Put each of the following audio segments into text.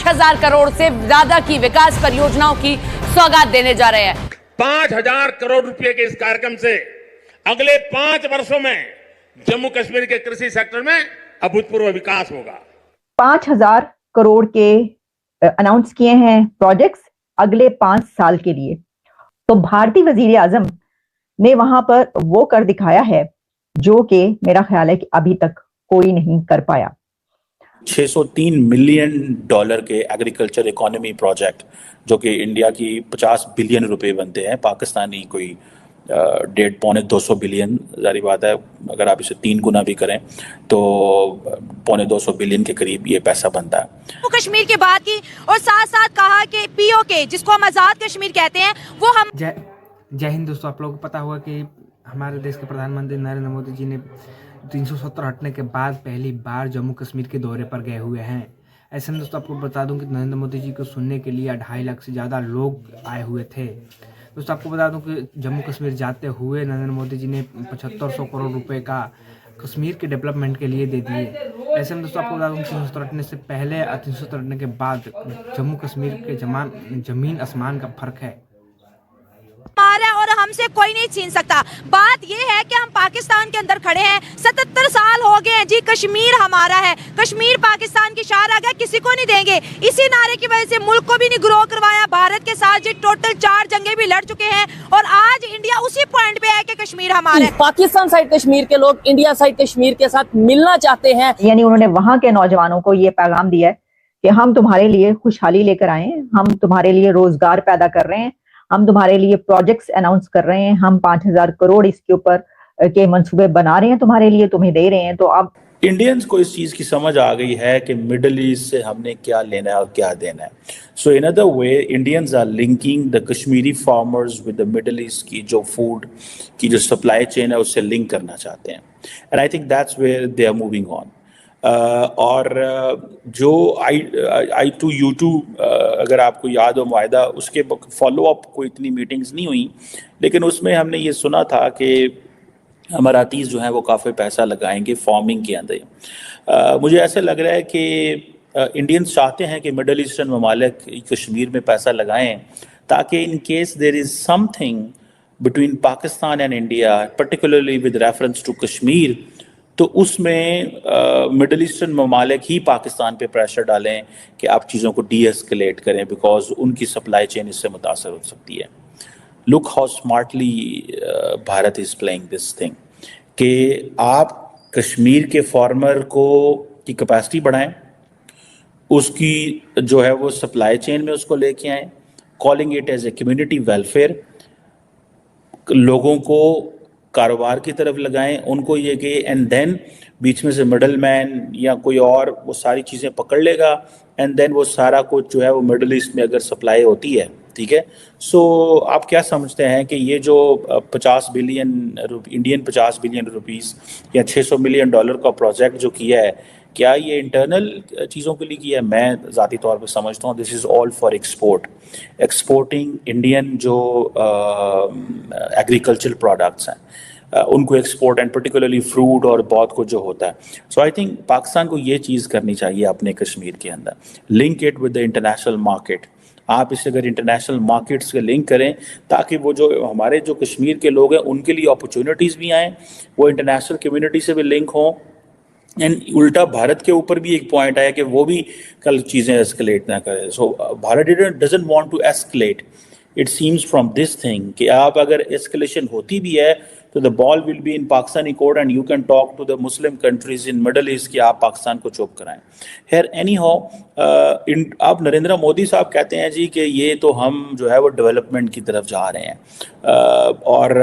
5,000 करोड़ से ज्यादा की विकास परियोजनाओं की सौगात देने जा रहे हैं। 5,000 करोड़ रुपए के इस कार्यक्रम से अगले 5 वर्षों में जम्मू कश्मीर के कृषि सेक्टर में अभूतपूर्व विकास होगा। 5,000 करोड़ के अनाउंस किए हैं प्रोजेक्ट्स अगले 5 साल के लिए। तो भारतीय वजीर आजम ने वहां पर वो कर दिखाया है जो कि मेरा ख्याल है कि अभी तक कोई नहीं कर पाया। $603 मिलियन के एग्रीकल्चर इकोनॉमी प्रोजेक्ट जो कि इंडिया की 50 बिलियन रुपए बनते हैं, पाकिस्तानी कोई 150-200 बिलियन, जारी बात है अगर आप इसे 3 गुना भी करें तो 250 बिलियन के करीब ये पैसा बनता है। वो कश्मीर की बात की और साथ साथ कहा कि पीओके जिसको हम आज़ाद कश्मीर कहते हैं वो हम जय हिंद दोस्तों। आप लोगों को पता होगा कि हमारे देश के प्रधानमंत्री नरेंद्र मोदी जी ने 370 हटने के बाद पहली बार जम्मू कश्मीर के दौरे पर गए हुए हैं। ऐसे में दोस्तों आपको बता दूं कि नरेंद्र मोदी जी को सुनने के लिए 2.5 लाख से ज़्यादा लोग आए हुए थे। दोस्तों आपको बता दूं कि जम्मू कश्मीर जाते हुए नरेंद्र मोदी जी ने 7500 करोड़ रुपए का कश्मीर के डेवलपमेंट के लिए दे दिए। ऐसे में दोस्तों आपको बता दूं कि 370 हटने से पहले और 370 हटने के बाद जम्मू कश्मीर के जमीन आसमान का फर्क है। हमारा और हमसे कोई नहीं छीन सकता। बात यह है कि हम पाकिस्तान के अंदर खड़े हैं, 77 साल हो गए हैं जी, कश्मीर हमारा है, कश्मीर पाकिस्तान की शान आ गया, किसी को नहीं देंगे। इसी नारे की वजह से मुल्क को भी नहीं ग्रो करवाया भारत के साथ जी, टोटल 4 जंगे भी लड़ चुके हैं और आज इंडिया उसी पॉइंट पे है कि कश्मीर हमारा है। पाकिस्तान साइड कश्मीर के लोग इंडिया साइड कश्मीर के साथ मिलना चाहते हैं। यानी उन्होंने वहां के नौजवानों को ये पैगाम दिया है कि हम तुम्हारे लिए खुशहाली लेकर आए हैं, हम तुम्हारे लिए रोजगार पैदा कर रहे हैं, हम तुम्हारे लिए प्रोजेक्ट्स अनाउंस कर रहे हैं, हम 5,000 करोड़ इसके ऊपर के मंसूबे बना रहे हैं तुम्हारे लिए, तुम्हें दे रहे हैं। तो अब इंडियंस को इस चीज़ की समझ आ गई है कि मिडल ईस्ट से हमने क्या लेना है और क्या देना है। So in other way Indians are linking the Kashmiri farmers with the Middle East की जो फूड की जो सप्लाई चेन है उससे लिंक करना चाहते हैं। And I think that's where they are moving on. और जो I2U2 अगर आपको याद हो मुआहदा, उसके फॉलो अप कोई इतनी मीटिंग्स नहीं हुई, लेकिन उसमें हमने ये सुना था कि अमारातीज़ जो हैं वो काफ़ी पैसा लगाएंगे फार्मिंग के अंदर। मुझे ऐसा लग रहा है कि इंडियंस चाहते हैं कि मिडल ईस्टर्न ममालिक कश्मीर में पैसा लगाएं ताकि in case there is something between Pakistan and India particularly with reference to Kashmir, तो उसमें मिडल ईस्टर्न ममालिक ही पाकिस्तान पे प्रेशर डालें कि आप चीज़ों को डी एस्केलेट करें, बिकॉज उनकी सप्लाई चेन इससे मुतासर हो सकती है। Look how smartly Bharat is playing this thing कि आप कश्मीर के फार्मर को की कैपेसिटी बढ़ाएं, उसकी जो है वो सप्लाई चेन में उसको लेके आएँ, calling it as a community welfare, लोगों को कारोबार की तरफ लगाएं, उनको ये कि एंड देन बीच में से मिडल मैन या कोई और वो सारी चीज़ें पकड़ लेगा एंड देन वो सारा कुछ जो है वो मिडल ईस्ट में अगर सप्लाई होती है, ठीक है। सो आप क्या समझते हैं कि ये जो 50 बिलियन इंडियन 50 बिलियन रुपीस या $600 मिलियन का प्रोजेक्ट जो किया है, क्या ये इंटरनल चीज़ों के लिए किया है? मैं ज़ाती तौर पे समझता हूँ this is all for exporting Indian जो एग्रीकल्चर प्रोडक्ट्स हैं उनको एक्सपोर्ट एंड पर्टिकुलरली फ्रूट और बहुत कुछ जो होता है। सो आई थिंक पाकिस्तान को ये चीज़ करनी चाहिए अपने कश्मीर के अंदर, link it with the international market. आप इसे अगर इंटरनेशनल मार्केट्स के लिंक करें ताकि वो जो हमारे जो कश्मीर के लोग हैं उनके लिए अपॉर्चुनिटीज़ भी आएँ, वो इंटरनेशनल कम्युनिटी से भी लिंक हों। एंड उल्टा भारत के ऊपर भी एक पॉइंट आया कि वो भी कल चीज़ें एस्केलेट ना करें। So Bharat doesn't want to escalate, it seems from this thing कि आप अगर एस्केलेशन होती भी है तो the ball will be in Pakistani court and you can talk to the Muslim countries in Middle East कि आप पाकिस्तान को चुप कराएं। खैर एनी हाउ, आप नरेंद्र मोदी साहब कहते हैं जी कि ये तो हम जो है वो डेवलपमेंट की तरफ जा रहे हैं और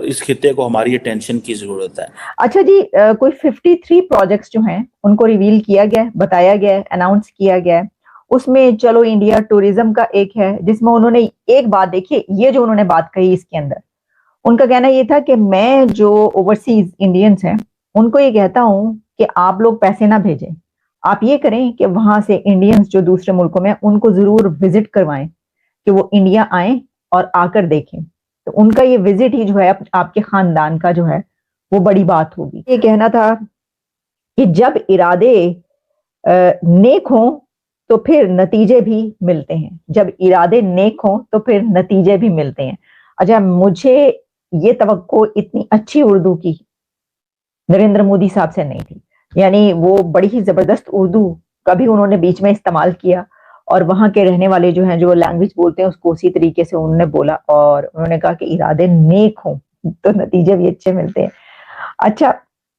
इस खित्ते को हमारी अटेंशन की जरूरत है। अच्छा जी, कोई 53 प्रोजेक्ट्स जो हैं उनको रिवील किया गया, बताया गया, अनाउंस किया गया। उसमें चलो इंडिया टूरिज्म का एक है जिसमें उन्होंने एक बात देखिए, ये जो उन्होंने बात कही इसके अंदर उनका कहना ये था कि मैं जो ओवरसीज इंडियंस हैं उनको ये कहता हूं कि आप लोग पैसे ना भेजें, आप ये करें कि वहां से इंडियंस जो दूसरे मुल्कों में उनको जरूर विजिट करवाएं कि वो इंडिया आए और आकर देखें। तो उनका ये विजिट ही जो है आपके खानदान का जो है वो बड़ी बात होगी। ये कहना था कि जब इरादे नेक हों तो फिर नतीजे भी मिलते हैं, जब इरादे नेक हों तो फिर नतीजे भी मिलते हैं। अच्छा, मुझे ये तवक्को इतनी अच्छी उर्दू की नरेंद्र मोदी साहब से नहीं थी। यानी वो बड़ी ही जबरदस्त उर्दू कभी उन्होंने बीच में इस्तेमाल किया और वहां के रहने वाले जो हैं, जो लैंग्वेज बोलते हैं, उसको उसी तरीके से उन्होंने बोला और उन्होंने कहा कि इरादे नेक हों तो नतीजे भी अच्छे मिलते हैं। अच्छा,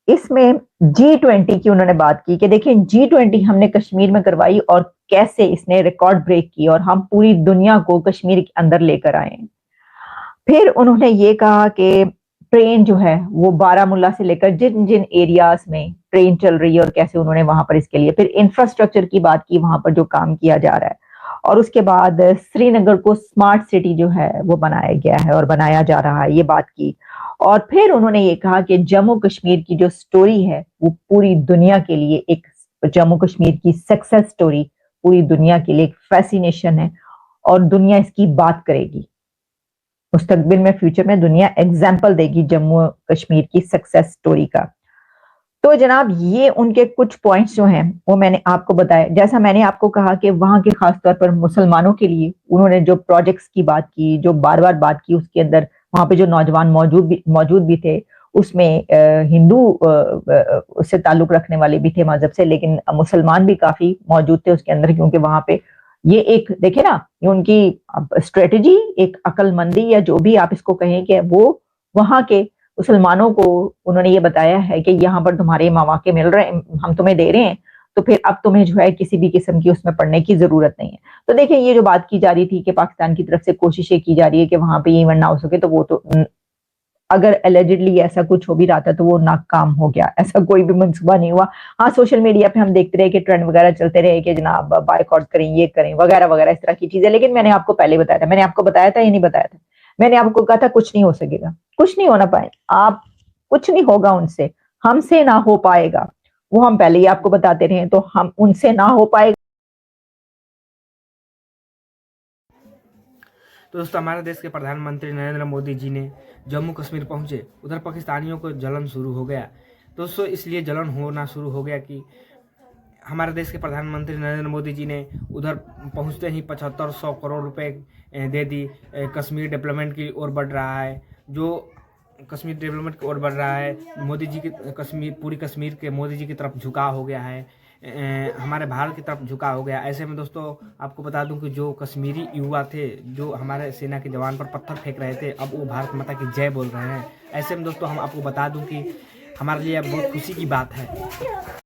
इसमें G20 की उन्होंने बात की कि देखिए G20 हमने कश्मीर में करवाई और कैसे इसने रिकॉर्ड ब्रेक की और हम पूरी दुनिया को कश्मीर के अंदर लेकर आए। फिर उन्होंने ये कहा कि ट्रेन जो है वो बारामूला से लेकर जिन जिन एरियाज में ट्रेन चल रही है और कैसे उन्होंने वहां पर इसके लिए फिर इंफ्रास्ट्रक्चर की बात की, वहां पर जो काम किया जा रहा है, और उसके बाद श्रीनगर को स्मार्ट सिटी जो है वो बनाया गया है और बनाया जा रहा है, ये बात की। और फिर उन्होंने ये कहा कि जम्मू कश्मीर की जो स्टोरी है वो पूरी दुनिया के लिए एक, जम्मू कश्मीर की सक्सेस स्टोरी पूरी दुनिया के लिए एक फैसिनेशन है और दुनिया इसकी बात करेगी। मुस्तकबिल में, फ्यूचर में दुनिया एग्जाम्पल देगी जम्मू कश्मीर की सक्सेस स्टोरी का। तो जनाब, ये उनके कुछ पॉइंट्स जो हैं वो मैंने आपको बताया। जैसा मैंने आपको कहा कि वहां के खासतौर पर मुसलमानों के लिए उन्होंने जो प्रोजेक्ट्स की बात की, जो बार बार बात की, उसके अंदर वहां पे जो नौजवान मौजूद भी थे, उसमें हिंदू उससे ताल्लुक रखने वाले भी थे मजहब से, लेकिन मुसलमान भी काफी मौजूद थे उसके अंदर, क्योंकि वहां पे ये एक देखे ना, ये उनकी स्ट्रेटजी, एक अक्लमंदी या जो भी आप इसको कहें कि वो वहां के मुसलमानों को उन्होंने ये बताया है कि यहाँ पर तुम्हारे मौके मिल रहे हैं, हम तुम्हें दे रहे हैं, तो फिर अब तुम्हें जो है किसी भी किस्म की उसमें पढ़ने की जरूरत नहीं है। तो देखिए, ये जो बात की जा रही थी कि पाकिस्तान की तरफ से कोशिशें की जा रही है कि वहां पे ये इवेंट ना हो सके, तो वो तो अगर एलिजिडली ऐसा कुछ हो भी रहा था तो वो नाकाम हो गया, ऐसा कोई भी मंसूबा नहीं हुआ। हाँ, सोशल मीडिया पे हम देखते रहे कि ट्रेंड वगैरह चलते रहे कि जनाब बायकॉट करें, ये करें, वगैरह वगैरह, इस तरह की चीजें। लेकिन मैंने आपको पहले बताया था, मैंने आपको बताया था या नहीं बताया था? मैंने आपको कहा था कुछ नहीं हो सकेगा, कुछ नहीं होना पाए, आप कुछ नहीं होगा उनसे, हमसे ना हो पाएगा, वो हम पहले ही आपको बताते रहे, तो हम उनसे ना हो पाएगा। तो दोस्तों, हमारे देश के प्रधानमंत्री नरेंद्र मोदी जी ने जम्मू कश्मीर पहुंचे, उधर पाकिस्तानियों को जलन शुरू हो गया। दोस्तों, इसलिए जलन होना शुरू हो गया कि हमारे देश के प्रधानमंत्री नरेंद्र मोदी जी ने उधर पहुंचते ही 7500 करोड़ रुपए दे दी। कश्मीर डेवलपमेंट की ओर बढ़ रहा है, जो कश्मीर डेवलपमेंट की ओर बढ़ रहा है। मोदी जी की पूरी कश्मीर के मोदी जी की तरफ झुकाव हो गया है, हमारे भारत की तरफ झुकाव हो गया। ऐसे में दोस्तों, आपको बता दूं कि जो कश्मीरी युवा थे, जो हमारे सेना के जवान पर पत्थर फेंक रहे थे, अब वो भारत माता की जय बोल रहे हैं। ऐसे में दोस्तों, हम आपको बता दूं कि हमारे लिए बहुत खुशी की बात है।